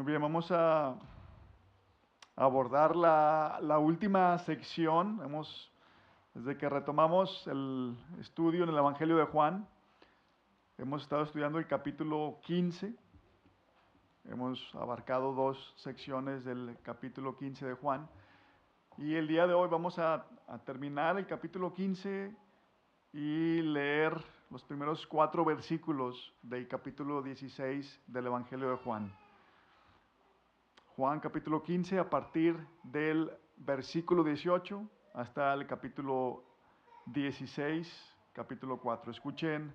Muy bien, vamos a abordar la última sección. Desde que retomamos el estudio en el Evangelio de Juan, hemos estado estudiando el capítulo 15. Hemos abarcado dos secciones del capítulo 15 de Juan. Y el día de hoy vamos a terminar el capítulo 15 y leer los primeros 4 versículos del capítulo 16 del Evangelio de Juan. Juan capítulo 15 a partir del versículo 18 hasta el capítulo 16, capítulo 4. Escuchen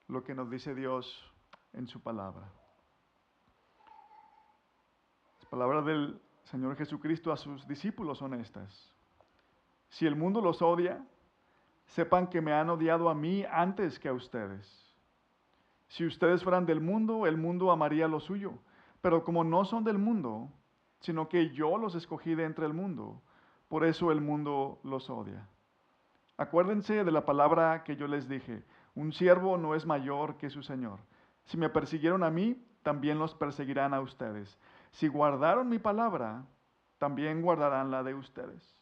lo que nos dice Dios en su palabra. Las palabras del Señor Jesucristo a sus discípulos son estas. Si el mundo los odia, sepan que me han odiado a mí antes que a ustedes. Si ustedes fueran del mundo, el mundo amaría lo suyo. Pero como no son del mundo, sino que yo los escogí de entre el mundo, por eso el mundo los odia. Acuérdense de la palabra que yo les dije, un siervo no es mayor que su Señor. Si me persiguieron a mí, también los perseguirán a ustedes. Si guardaron mi palabra, también guardarán la de ustedes.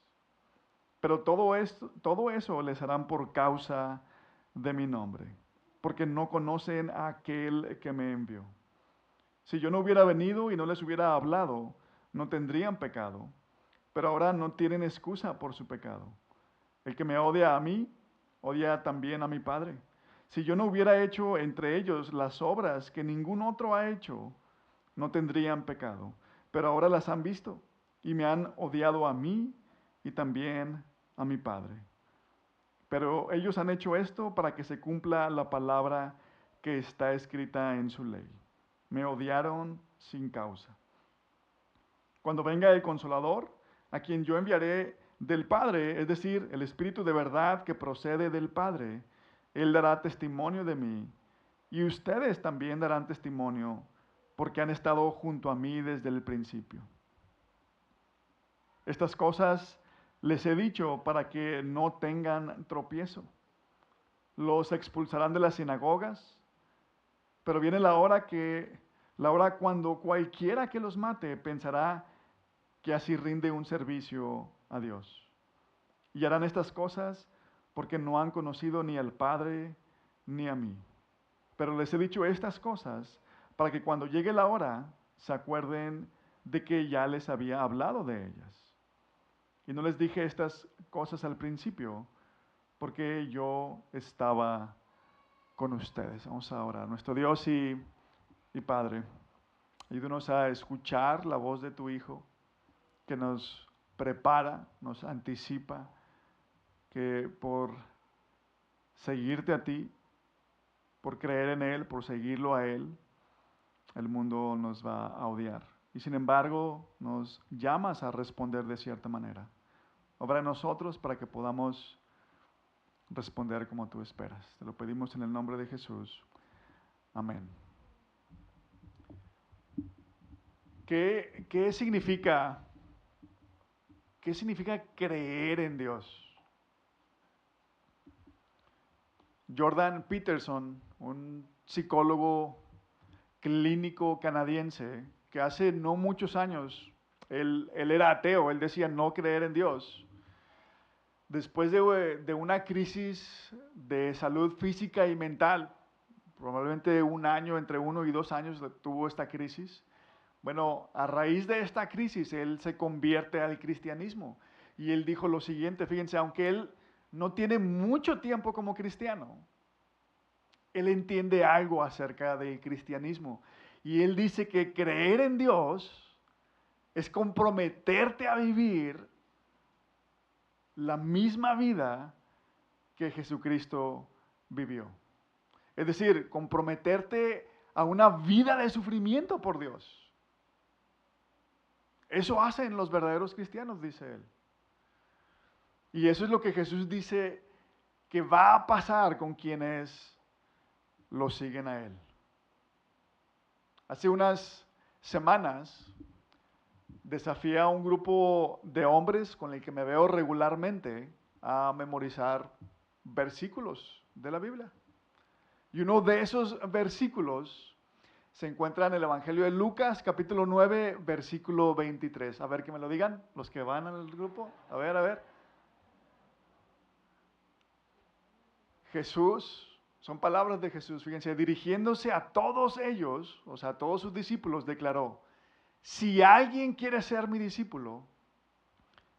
Pero todo eso les harán por causa de mi nombre, porque no conocen a aquel que me envió. Si yo no hubiera venido y no les hubiera hablado, no tendrían pecado, pero ahora no tienen excusa por su pecado. El que me odia a mí, odia también a mi Padre. Si yo no hubiera hecho entre ellos las obras que ningún otro ha hecho, no tendrían pecado, pero ahora las han visto y me han odiado a mí y también a mi Padre. Pero ellos han hecho esto para que se cumpla la palabra que está escrita en su ley. Me odiaron sin causa. Cuando venga el Consolador, a quien yo enviaré del Padre, es decir, el Espíritu de verdad que procede del Padre, Él dará testimonio de mí. Y ustedes también darán testimonio, porque han estado junto a mí desde el principio. Estas cosas les he dicho para que no tengan tropiezo. Los expulsarán de las sinagogas, pero viene la hora cuando cualquiera que los mate pensará que así rinde un servicio a Dios. Y harán estas cosas porque no han conocido ni al Padre ni a mí. Pero les he dicho estas cosas para que cuando llegue la hora se acuerden de que ya les había hablado de ellas. Y no les dije estas cosas al principio porque yo estaba con ustedes. Vamos a orar. Nuestro Dios y Padre, ayúdanos a escuchar la voz de tu Hijo, que nos prepara, nos anticipa, que por seguirte a ti, por creer en Él, por seguirlo a Él, el mundo nos va a odiar. Y sin embargo, nos llamas a responder de cierta manera. Obra en nosotros para que podamos responder como tú esperas. Te lo pedimos en el nombre de Jesús. Amén. ¿Qué significa creer en Dios? Jordan Peterson, un psicólogo clínico canadiense, que hace no muchos años, él era ateo, él decía no creer en Dios. Después de una crisis de salud física y mental, probablemente un año, entre 1 y 2 años tuvo esta crisis. Bueno, a raíz de esta crisis, él se convierte al cristianismo. Y él dijo lo siguiente, fíjense, aunque él no tiene mucho tiempo como cristiano, él entiende algo acerca del cristianismo. Y él dice que creer en Dios es comprometerte a vivir la misma vida que Jesucristo vivió. Es decir, comprometerte a una vida de sufrimiento por Dios. Eso hacen los verdaderos cristianos, dice él. Y eso es lo que Jesús dice que va a pasar con quienes lo siguen a Él. Hace unas semanas desafié a un grupo de hombres con el que me veo regularmente a memorizar versículos de la Biblia. Y uno de esos versículos se encuentra en el Evangelio de Lucas, capítulo 9, versículo 23. A ver que me lo digan, los que van al grupo. A ver. Jesús, son palabras de Jesús, fíjense, dirigiéndose a todos ellos, o sea, a todos sus discípulos, declaró: si alguien quiere ser mi discípulo,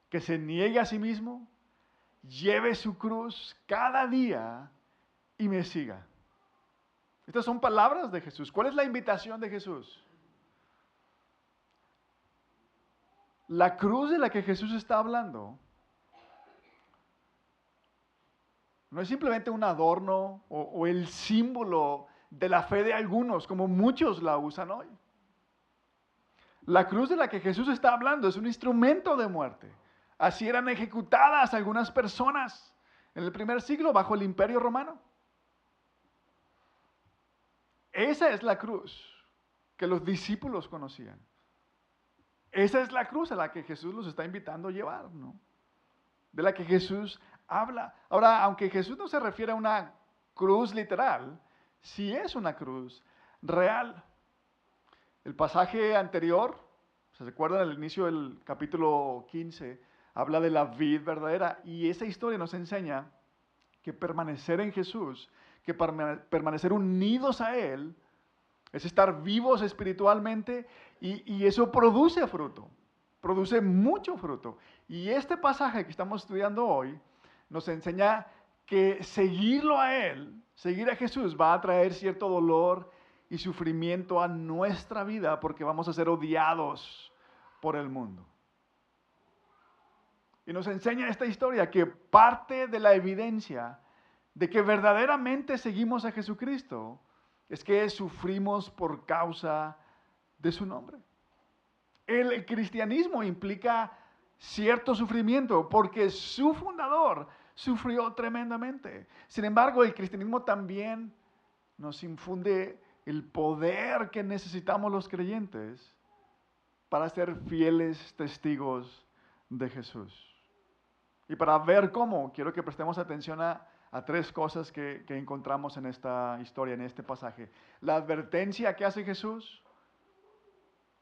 que se niegue a sí mismo, lleve su cruz cada día y me siga. Estas son palabras de Jesús. ¿Cuál es la invitación de Jesús? La cruz de la que Jesús está hablando no es simplemente un adorno o el símbolo de la fe de algunos, como muchos la usan hoy. La cruz de la que Jesús está hablando es un instrumento de muerte. Así eran ejecutadas algunas personas en el primer siglo bajo el Imperio Romano. Esa es la cruz que los discípulos conocían. Esa es la cruz a la que Jesús los está invitando a llevar, ¿no? De la que Jesús habla. Ahora, aunque Jesús no se refiere a una cruz literal, sí es una cruz real. El pasaje anterior, ¿se recuerdan? El inicio del capítulo 15, habla de la vid verdadera, y esa historia nos enseña que permanecer en Jesús, que permanecer unidos a Él, es estar vivos espiritualmente, y eso produce fruto, produce mucho fruto. Y este pasaje que estamos estudiando hoy nos enseña que seguirlo a Él, seguir a Jesús, va a traer cierto dolor y sufrimiento a nuestra vida, porque vamos a ser odiados por el mundo. Y nos enseña esta historia que parte de la evidencia de que verdaderamente seguimos a Jesucristo es que sufrimos por causa de su nombre. El cristianismo implica cierto sufrimiento porque su fundador sufrió tremendamente. Sin embargo, el cristianismo también nos infunde el poder que necesitamos los creyentes para ser fieles testigos de Jesús. Y para ver cómo, quiero que prestemos atención a tres cosas que encontramos en esta historia, en este pasaje. La advertencia que hace Jesús,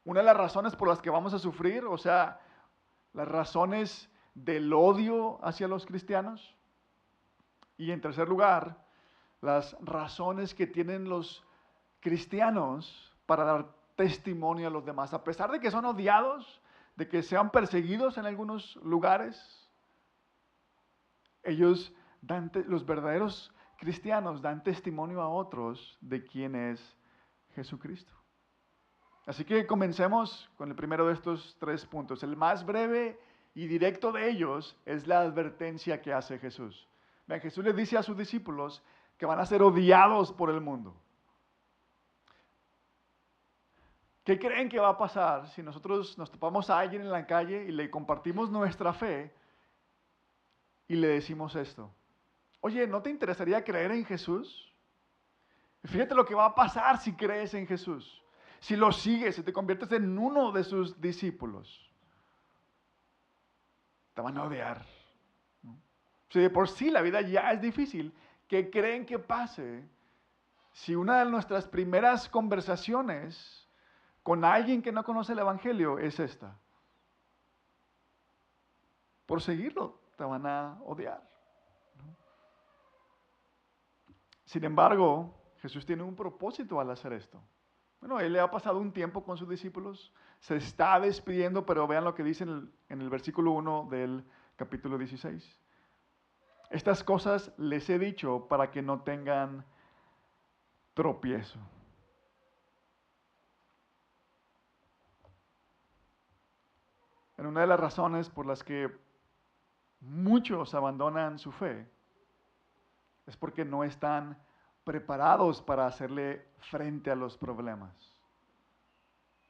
una de las razones por las que vamos a sufrir, o sea, las razones del odio hacia los cristianos. Y en tercer lugar, las razones que tienen los cristianos para dar testimonio a los demás. A pesar de que son odiados, de que sean perseguidos en algunos lugares, ellos los verdaderos cristianos dan testimonio a otros de quién es Jesucristo. Así que comencemos con el primero de estos tres puntos. El más breve y directo de ellos es la advertencia que hace Jesús. Vean, Jesús les dice a sus discípulos que van a ser odiados por el mundo. ¿Qué creen que va a pasar si nosotros nos topamos a alguien en la calle y le compartimos nuestra fe y le decimos esto? Oye, ¿no te interesaría creer en Jesús? Fíjate lo que va a pasar si crees en Jesús. Si lo sigues, si te conviertes en uno de sus discípulos, te van a odiar. Si de por sí la vida ya es difícil, ¿qué creen que pase si una de nuestras primeras conversaciones con alguien que no conoce el Evangelio es esta? Por seguirlo, te van a odiar. Sin embargo, Jesús tiene un propósito al hacer esto. Bueno, él le ha pasado un tiempo con sus discípulos, se está despidiendo, pero vean lo que dice en el versículo 1 del capítulo 16. Estas cosas les he dicho para que no tengan tropiezo. En una de las razones por las que muchos abandonan su fe es porque no están preparados para hacerle frente a los problemas.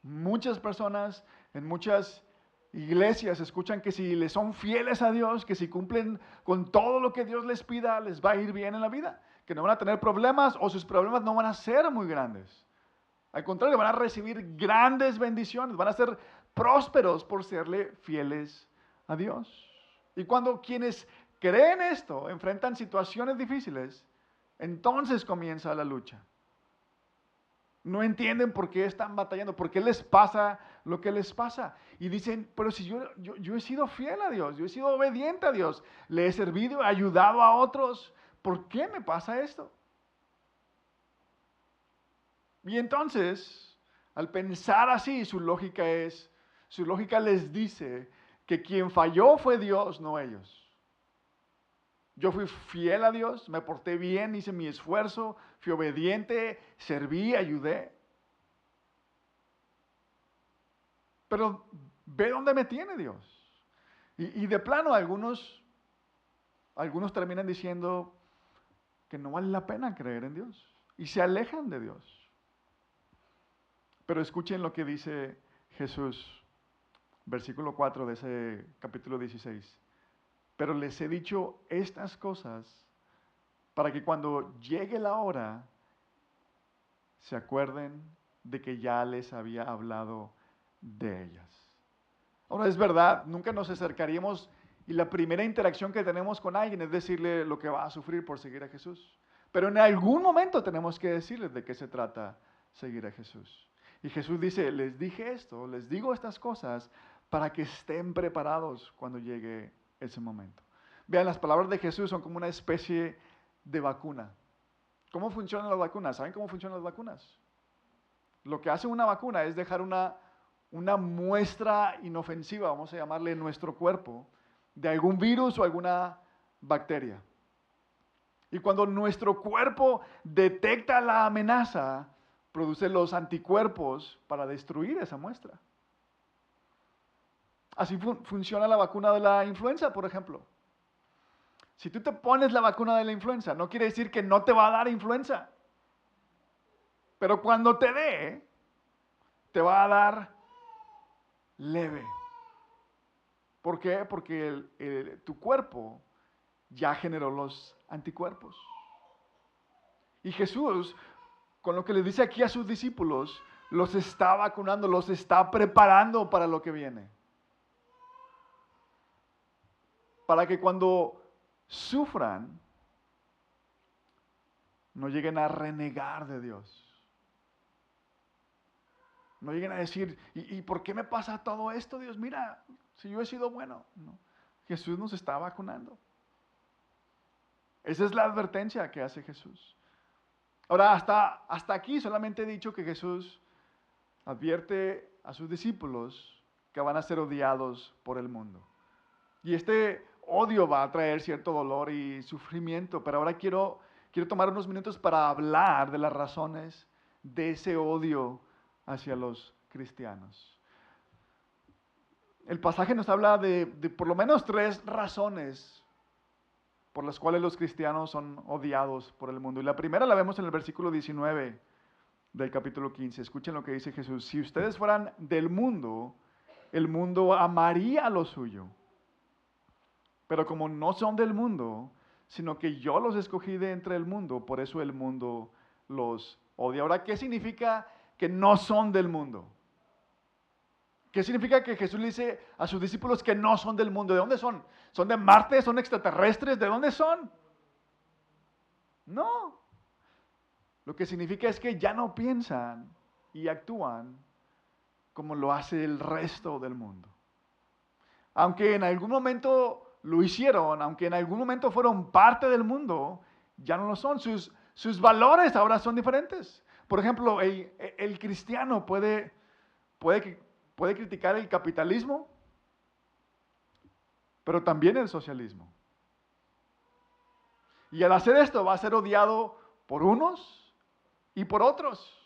Muchas personas en muchas iglesias escuchan que si les son fieles a Dios, que si cumplen con todo lo que Dios les pida, les va a ir bien en la vida, que no van a tener problemas o sus problemas no van a ser muy grandes. Al contrario, van a recibir grandes bendiciones, van a ser prósperos por serle fieles a Dios. Y cuando quienes creen esto enfrentan situaciones difíciles, entonces comienza la lucha. No entienden por qué están batallando, por qué les pasa lo que les pasa. Y dicen, pero si yo he sido fiel a Dios, yo he sido obediente a Dios, le he servido, he ayudado a otros, ¿por qué me pasa esto? Y entonces, al pensar así, su lógica les dice que quien falló fue Dios, no ellos. Yo fui fiel a Dios, me porté bien, hice mi esfuerzo, fui obediente, serví, ayudé. Pero ve dónde me tiene Dios. Y de plano algunos terminan diciendo que no vale la pena creer en Dios y se alejan de Dios. Pero escuchen lo que dice Jesús, versículo 4 de ese capítulo 16. Pero les he dicho estas cosas para que cuando llegue la hora se acuerden de que ya les había hablado de ellas. Ahora es verdad, nunca nos acercaríamos y la primera interacción que tenemos con alguien es decirle lo que va a sufrir por seguir a Jesús. Pero en algún momento tenemos que decirles de qué se trata seguir a Jesús. Y Jesús dice, les dije esto, les digo estas cosas para que estén preparados cuando llegue ese momento. Vean, las palabras de Jesús son como una especie de vacuna. ¿Cómo funcionan las vacunas? ¿Saben cómo funcionan las vacunas? Lo que hace una vacuna es dejar una muestra inofensiva, vamos a llamarle, en nuestro cuerpo, de algún virus o alguna bacteria. Y cuando nuestro cuerpo detecta la amenaza, produce los anticuerpos para destruir esa muestra. Así funciona la vacuna de la influenza, por ejemplo. Si tú te pones la vacuna de la influenza, no quiere decir que no te va a dar influenza. Pero cuando te dé, te va a dar leve. ¿Por qué? Porque tu cuerpo ya generó los anticuerpos. Y Jesús, con lo que le dice aquí a sus discípulos, los está vacunando, los está preparando para lo que viene. Para que cuando sufran, no lleguen a renegar de Dios. No lleguen a decir, ¿y por qué me pasa todo esto, Dios? Mira, si yo he sido bueno. No. Jesús nos está vacunando. Esa es la advertencia que hace Jesús. Ahora, hasta aquí solamente he dicho que Jesús advierte a sus discípulos que van a ser odiados por el mundo. Y este odio va a traer cierto dolor y sufrimiento, pero ahora quiero tomar unos minutos para hablar de las razones de ese odio hacia los cristianos. El pasaje nos habla de por lo menos 3 razones por las cuales los cristianos son odiados por el mundo. Y la primera la vemos en el versículo 19 del capítulo 15. Escuchen lo que dice Jesús. Si ustedes fueran del mundo, el mundo amaría lo suyo. Pero como no son del mundo, sino que yo los escogí de entre el mundo, por eso el mundo los odia. Ahora, ¿qué significa que no son del mundo? ¿Qué significa que Jesús le dice a sus discípulos que no son del mundo? ¿De dónde son? ¿Son de Marte? ¿Son extraterrestres? ¿De dónde son? No. Lo que significa es que ya no piensan y actúan como lo hace el resto del mundo. Aunque en algún momento lo hicieron, aunque en algún momento fueron parte del mundo, ya no lo son. Sus valores ahora son diferentes. Por ejemplo, el cristiano puede criticar el capitalismo, pero también el socialismo. Y al hacer esto va a ser odiado por unos y por otros.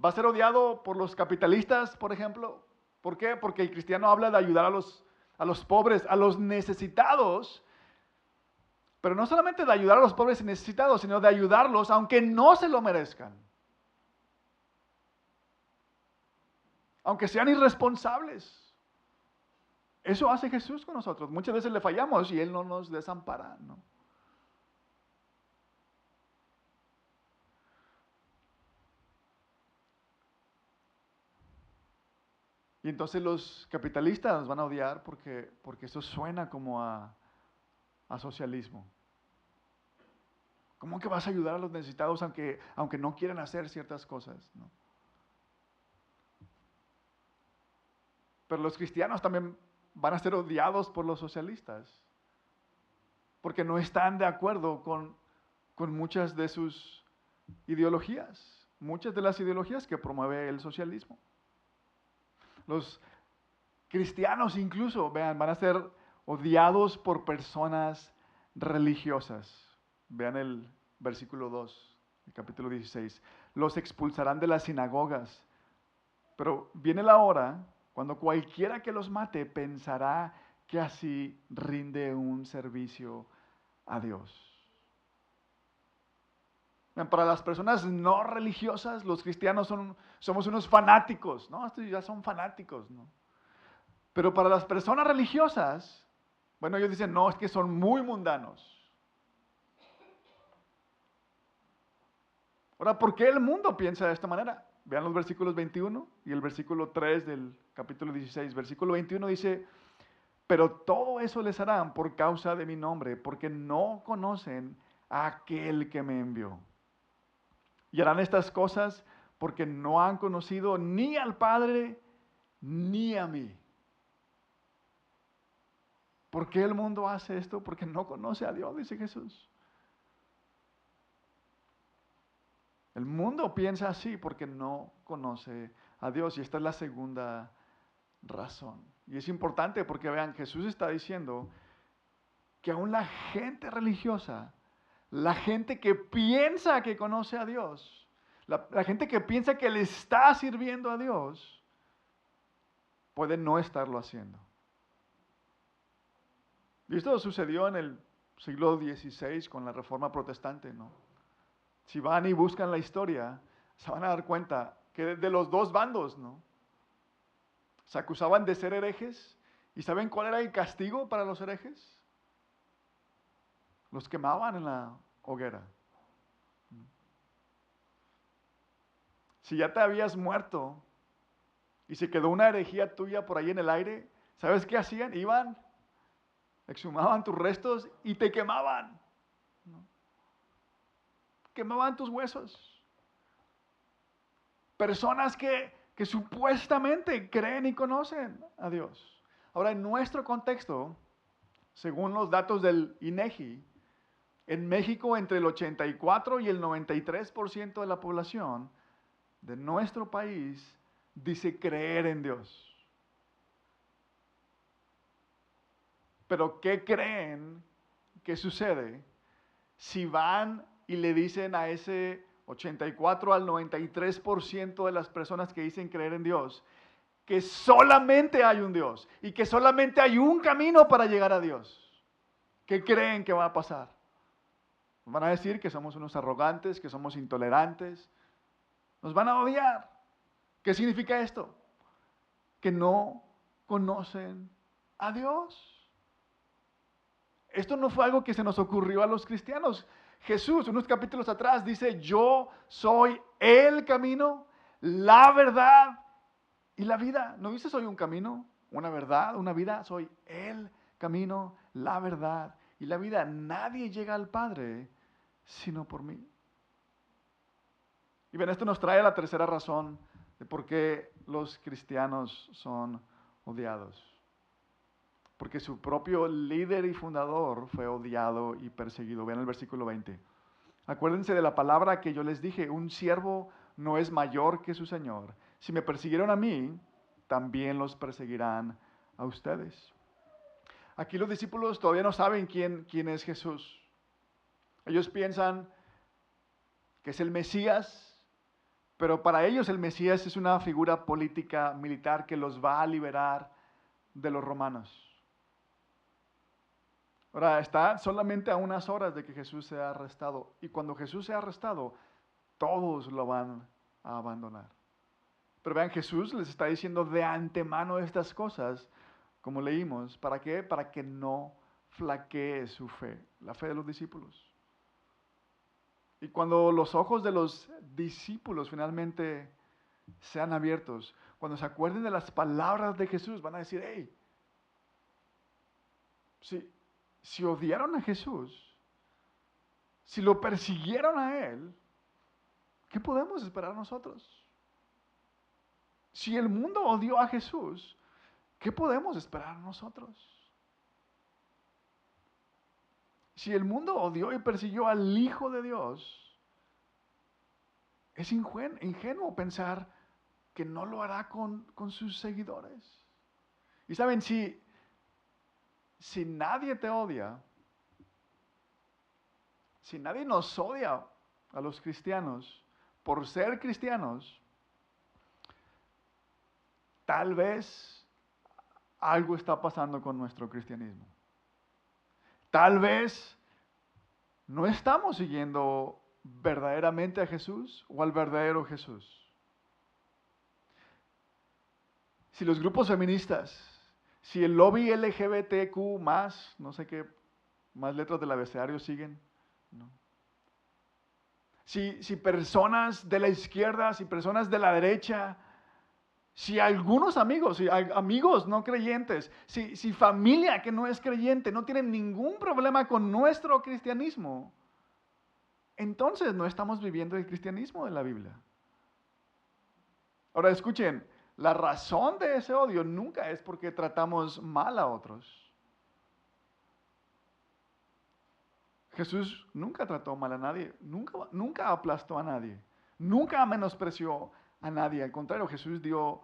Va a ser odiado por los capitalistas, por ejemplo. ¿Por qué? Porque el cristiano habla de ayudar a los pobres, a los necesitados. Pero no solamente de ayudar a los pobres y necesitados, sino de ayudarlos aunque no se lo merezcan. Aunque sean irresponsables. Eso hace Jesús con nosotros. Muchas veces le fallamos y Él no nos desampara, ¿no? Y entonces los capitalistas nos van a odiar porque eso suena como a socialismo. ¿Cómo que vas a ayudar a los necesitados aunque no quieran hacer ciertas cosas? ¿No? Pero los cristianos también van a ser odiados por los socialistas, porque no están de acuerdo con muchas de sus ideologías, muchas de las ideologías que promueve el socialismo. Los cristianos incluso, vean, van a ser odiados por personas religiosas. Vean el versículo 2, el capítulo 16. Los expulsarán de las sinagogas. Pero viene la hora cuando cualquiera que los mate pensará que así rinde un servicio a Dios. Para las personas no religiosas, los cristianos somos unos fanáticos, ¿no? Estos ya son fanáticos, ¿no? Pero para las personas religiosas, bueno, ellos dicen, no, es que son muy mundanos. Ahora, ¿por qué el mundo piensa de esta manera? Vean los versículos 21 y el versículo 3 del capítulo 16. Versículo 21 dice, pero todo eso les harán por causa de mi nombre, porque no conocen a aquel que me envió. Y harán estas cosas porque no han conocido ni al Padre ni a mí. ¿Por qué el mundo hace esto? Porque no conoce a Dios, dice Jesús. El mundo piensa así porque no conoce a Dios. Y esta es la segunda razón. Y es importante porque vean, Jesús está diciendo que aún la gente religiosa, la gente que piensa que conoce a Dios, la gente que piensa que le está sirviendo a Dios, puede no estarlo haciendo. Y esto sucedió en el siglo XVI con la Reforma Protestante, ¿no? Si van y buscan la historia, se van a dar cuenta que de los dos bandos, ¿no? Se acusaban de ser herejes. ¿Y saben cuál era el castigo para los herejes? Los quemaban en la hoguera. Si ya te habías muerto y se quedó una herejía tuya por ahí en el aire, ¿sabes qué hacían? Iban, exhumaban tus restos y te quemaban. Quemaban tus huesos. Personas que supuestamente creen y conocen a Dios. Ahora, en nuestro contexto, según los datos del INEGI, en México entre el 84 y el 93% de la población de nuestro país dice creer en Dios. Pero ¿qué creen que sucede si van y le dicen a ese 84 al 93% de las personas que dicen creer en Dios que solamente hay un Dios y que solamente hay un camino para llegar a Dios? ¿Qué creen que va a pasar? Nos van a decir que somos unos arrogantes, que somos intolerantes. Nos van a odiar. ¿Qué significa esto? Que no conocen a Dios. Esto no fue algo que se nos ocurrió a los cristianos. Jesús, unos capítulos atrás, dice, yo soy el camino, la verdad y la vida. ¿No dice soy un camino, una verdad, una vida? Soy el camino, la verdad y la vida. Nadie llega al Padre sino por mí. Y bien, esto nos trae a la tercera razón de por qué los cristianos son odiados. Porque su propio líder y fundador fue odiado y perseguido. Vean el versículo 20. Acuérdense de la palabra que yo les dije, un siervo no es mayor que su Señor. Si me persiguieron a mí, también los perseguirán a ustedes. Aquí los discípulos todavía no saben quién es Jesús. Ellos piensan que es el Mesías, pero para ellos el Mesías es una figura política, militar, que los va a liberar de los romanos. Ahora, está solamente a unas horas de que Jesús sea arrestado. Y cuando Jesús sea arrestado, todos lo van a abandonar. Pero vean, Jesús les está diciendo de antemano estas cosas, como leímos. ¿Para qué? Para que no flaquee su fe, la fe de los discípulos. Y cuando los ojos de los discípulos finalmente sean abiertos, cuando se acuerden de las palabras de Jesús, van a decir, hey, si odiaron a Jesús, Si lo persiguieron a Él, ¿qué podemos esperar nosotros? Si el mundo odió a Jesús, ¿qué podemos esperar nosotros? Si el mundo odió y persiguió al Hijo de Dios, es ingenuo pensar que no lo hará con sus seguidores. Y saben, si nadie te odia, si nadie nos odia a los cristianos por ser cristianos, tal vez algo está pasando con nuestro cristianismo. Tal vez no estamos siguiendo verdaderamente a Jesús o al verdadero Jesús. Si los grupos feministas, si el lobby LGBTQ+, no sé qué más letras del abecedario siguen, ¿no? Si personas de la izquierda, si personas de la derecha, si algunos amigos, si amigos no creyentes, si familia que no es creyente no tienen ningún problema con nuestro cristianismo, entonces no estamos viviendo el cristianismo de la Biblia. Ahora escuchen, la razón de ese odio nunca es porque tratamos mal a otros. Jesús nunca trató mal a nadie, nunca aplastó a nadie, nunca menospreció a nadie. Al contrario, Jesús dio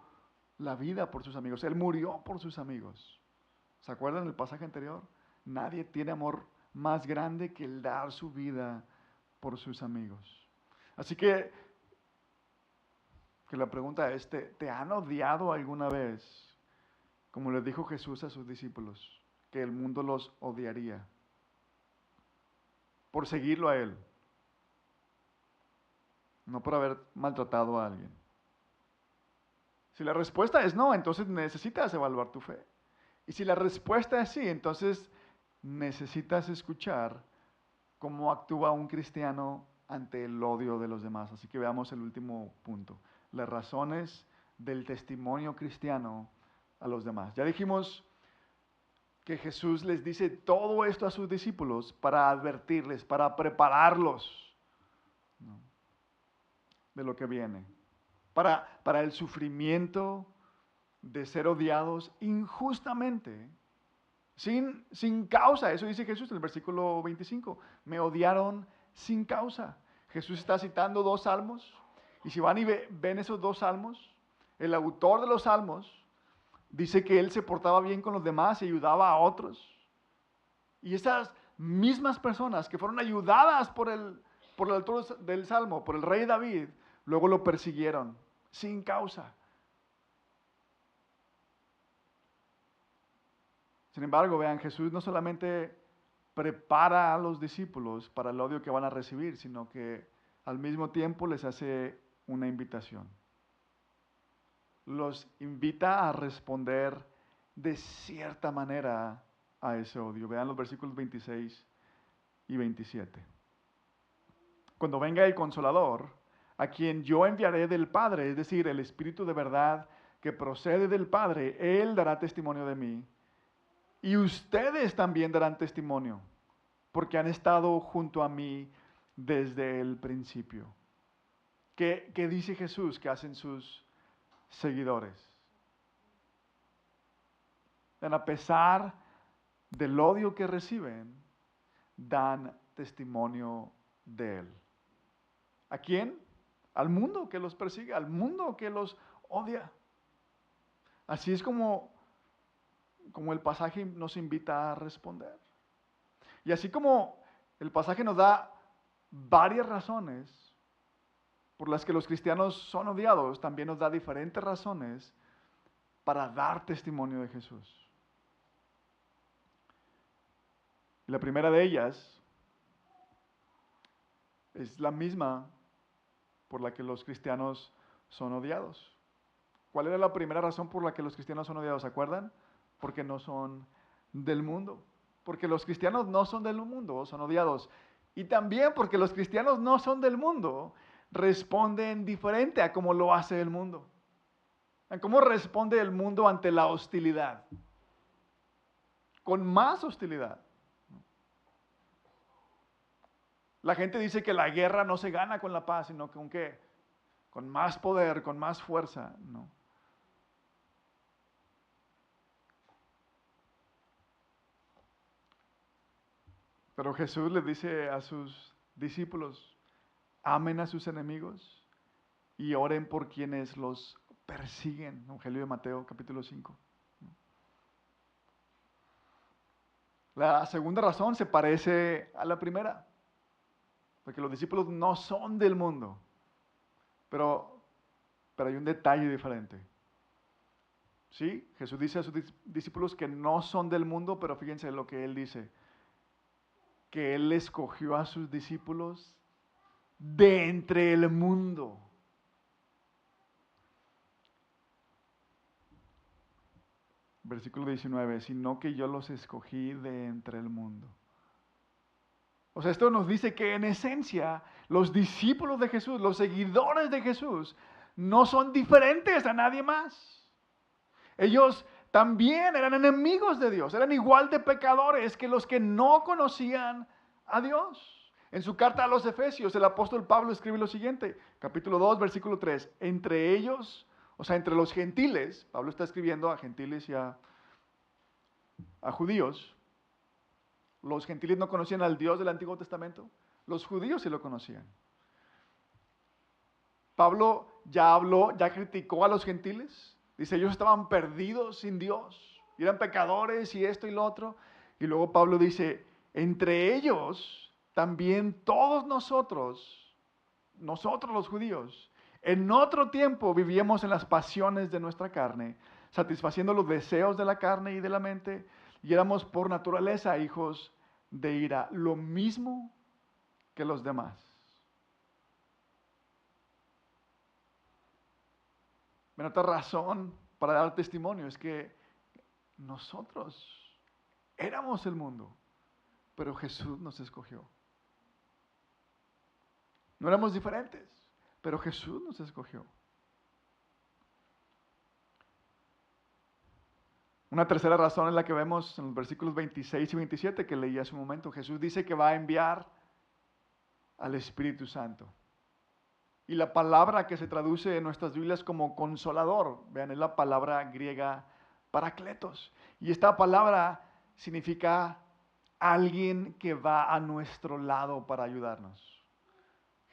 la vida por sus amigos. Él murió por sus amigos. ¿Se acuerdan del pasaje anterior? Nadie tiene amor más grande que el dar su vida por sus amigos. Así que la pregunta es, ¿te han odiado alguna vez? Como les dijo Jesús a sus discípulos, que el mundo los odiaría por seguirlo a Él, no por haber maltratado a alguien. Si la respuesta es no, entonces necesitas evaluar tu fe. Y si la respuesta es sí, entonces necesitas escuchar cómo actúa un cristiano ante el odio de los demás. Así que veamos el último punto, las razones del testimonio cristiano a los demás. Ya dijimos que Jesús les dice todo esto a sus discípulos para advertirles, para prepararlos, ¿no?, de lo que viene. Para el sufrimiento de ser odiados injustamente, sin causa. Eso dice Jesús en el versículo 25. Me odiaron sin causa. Jesús está citando 2 salmos. Y si van y ven esos 2 salmos, el autor de los salmos dice que él se portaba bien con los demás y ayudaba a otros. Y esas mismas personas que fueron ayudadas por el autor del salmo, por el rey David, luego lo persiguieron sin causa. Sin embargo, vean, Jesús no solamente prepara a los discípulos para el odio que van a recibir, sino que al mismo tiempo les hace una invitación. Los invita a responder de cierta manera a ese odio. Vean los versículos 26 y 27. Cuando venga el Consolador, a quien yo enviaré del Padre, es decir, el Espíritu de verdad que procede del Padre, Él dará testimonio de mí. Y ustedes también darán testimonio, porque han estado junto a mí desde el principio. ¿Qué dice Jesús que hacen sus seguidores? A pesar del odio que reciben, dan testimonio de Él. ¿A quién? Al mundo que los persigue, al mundo que los odia. Así es como el pasaje nos invita a responder. Y así como el pasaje nos da varias razones por las que los cristianos son odiados, también nos da diferentes razones para dar testimonio de Jesús. La primera de ellas es la misma por la que los cristianos son odiados. ¿Cuál era la primera razón por la que los cristianos son odiados? ¿Se acuerdan? Porque no son del mundo. Porque los cristianos no son del mundo, son odiados. Y también porque los cristianos no son del mundo, responden diferente a cómo lo hace el mundo. ¿A cómo responde el mundo ante la hostilidad? Con más hostilidad. La gente dice que la guerra no se gana con la paz, sino con ¿qué? Con más poder, con más fuerza. No. Pero Jesús les dice a sus discípulos, amen a sus enemigos y oren por quienes los persiguen. Evangelio de Mateo, capítulo 5. La segunda razón se parece a la primera, porque los discípulos no son del mundo, pero hay un detalle diferente. Sí, Jesús dice a sus discípulos que no son del mundo, pero fíjense lo que Él dice, que Él escogió a sus discípulos de entre el mundo. Versículo 19, sino que yo los escogí de entre el mundo. O sea, esto nos dice que en esencia los discípulos de Jesús, los seguidores de Jesús, no son diferentes a nadie más. Ellos también eran enemigos de Dios, eran igual de pecadores que los que no conocían a Dios. En su carta a los Efesios, el apóstol Pablo escribe lo siguiente, capítulo 2, versículo 3, entre ellos, o sea, entre los gentiles, Pablo está escribiendo a gentiles y a judíos. Los gentiles no conocían al Dios del Antiguo Testamento, los judíos sí lo conocían. Pablo ya habló, ya criticó a los gentiles. Dice, ellos estaban perdidos sin Dios, eran pecadores y esto y lo otro. Y luego Pablo dice, entre ellos también todos nosotros los judíos, en otro tiempo vivíamos en las pasiones de nuestra carne, satisfaciendo los deseos de la carne y de la mente, y éramos por naturaleza hijos de ira, lo mismo que los demás. Otra razón para dar testimonio es que nosotros éramos el mundo, pero Jesús nos escogió. No éramos diferentes, pero Jesús nos escogió. Una tercera razón es la que vemos en los versículos 26 y 27 que leí hace un momento. Jesús dice que va a enviar al Espíritu Santo. Y la palabra que se traduce en nuestras Biblias como consolador, vean, es la palabra griega parakletos. Y esta palabra significa alguien que va a nuestro lado para ayudarnos.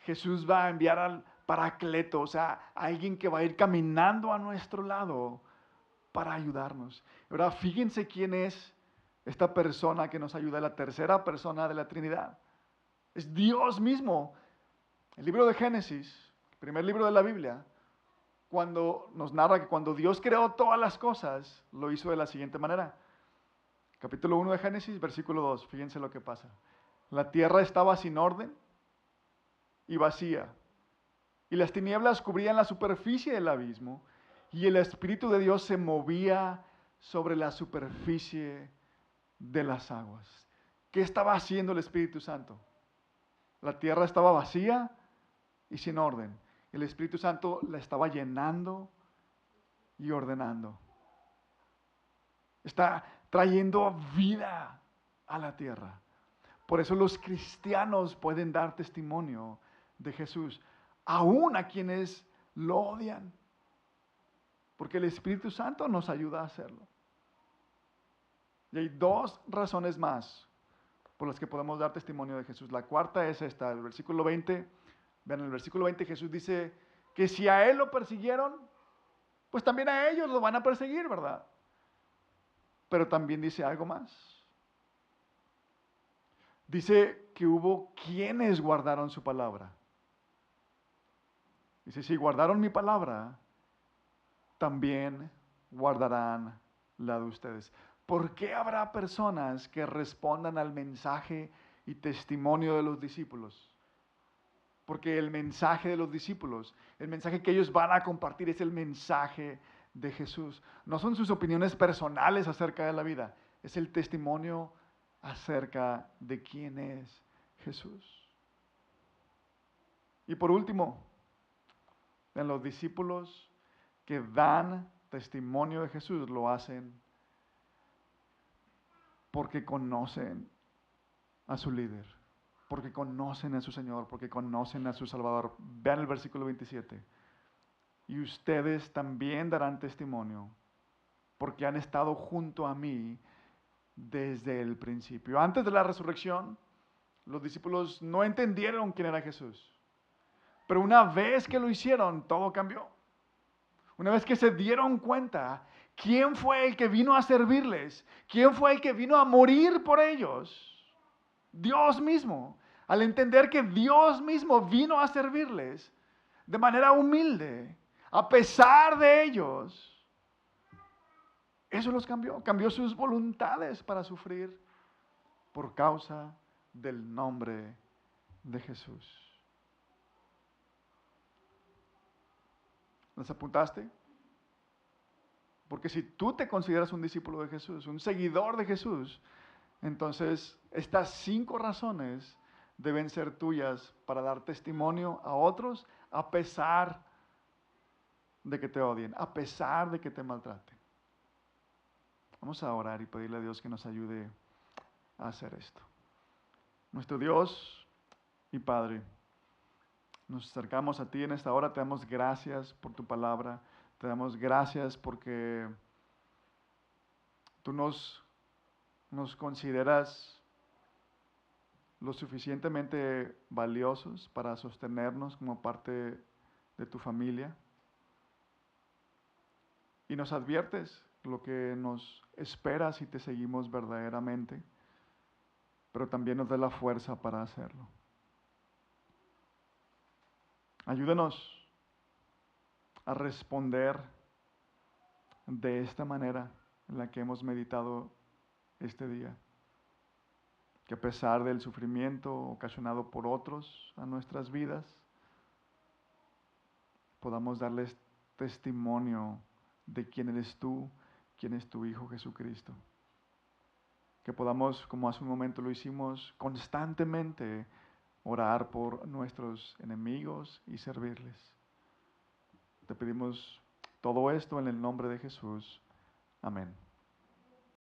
Jesús va a enviar al parakleto, o sea, alguien que va a ir caminando a nuestro lado para ayudarnos. Ahora, fíjense quién es esta persona que nos ayuda, la tercera persona de la Trinidad. Es Dios mismo. El libro de Génesis, el primer libro de la Biblia, cuando nos narra que cuando Dios creó todas las cosas, lo hizo de la siguiente manera. Capítulo 1 de Génesis, versículo 2, fíjense lo que pasa. La tierra estaba sin orden y vacía, y las tinieblas cubrían la superficie del abismo, y el Espíritu de Dios se movía sobre la superficie de las aguas. ¿Qué estaba haciendo el Espíritu Santo? La tierra estaba vacía y sin orden. El Espíritu Santo la estaba llenando y ordenando. Está trayendo vida a la tierra. Por eso los cristianos pueden dar testimonio de Jesús, aún a quienes lo odian. Porque el Espíritu Santo nos ayuda a hacerlo. Y hay dos razones más por las que podemos dar testimonio de Jesús. La cuarta es esta, el versículo 20. Vean, en el versículo 20 Jesús dice que si a Él lo persiguieron, pues también a ellos lo van a perseguir, ¿verdad? Pero también dice algo más. Dice que hubo quienes guardaron su palabra. Dice, si guardaron mi palabra, también guardarán la de ustedes. ¿Por qué habrá personas que respondan al mensaje y testimonio de los discípulos? Porque el mensaje de los discípulos, el mensaje que ellos van a compartir es el mensaje de Jesús. No son sus opiniones personales acerca de la vida, es el testimonio acerca de quién es Jesús. Y por último, en los discípulos que dan testimonio de Jesús lo hacen porque conocen a su líder. porque conocen a su Señor, porque conocen a su Salvador. Vean el versículo 27. Y ustedes también darán testimonio, porque han estado junto a mí desde el principio. Antes de la resurrección, los discípulos no entendieron quién era Jesús. Pero una vez que lo hicieron, todo cambió. Una vez que se dieron cuenta quién fue el que vino a servirles, quién fue el que vino a morir por ellos, Dios mismo. Al entender que Dios mismo vino a servirles de manera humilde, a pesar de ellos, eso los cambió. Cambió sus voluntades para sufrir por causa del nombre de Jesús. ¿Las apuntaste? Porque si tú te consideras un discípulo de Jesús, un seguidor de Jesús, entonces estas 5 razones deben ser tuyas para dar testimonio a otros a pesar de que te odien, a pesar de que te maltraten. Vamos a orar y pedirle a Dios que nos ayude a hacer esto. Nuestro Dios y Padre, nos acercamos a ti en esta hora, te damos gracias por tu palabra, te damos gracias porque tú nos consideras lo suficientemente valiosos para sostenernos como parte de tu familia. Y nos adviertes lo que nos espera si te seguimos verdaderamente, pero también nos da la fuerza para hacerlo. Ayúdanos a responder de esta manera en la que hemos meditado este día. Que a pesar del sufrimiento ocasionado por otros a nuestras vidas, podamos darles testimonio de quién eres tú, quién es tu Hijo Jesucristo. Que podamos, como hace un momento lo hicimos, constantemente orar por nuestros enemigos y servirles. Te pedimos todo esto en el nombre de Jesús. Amén.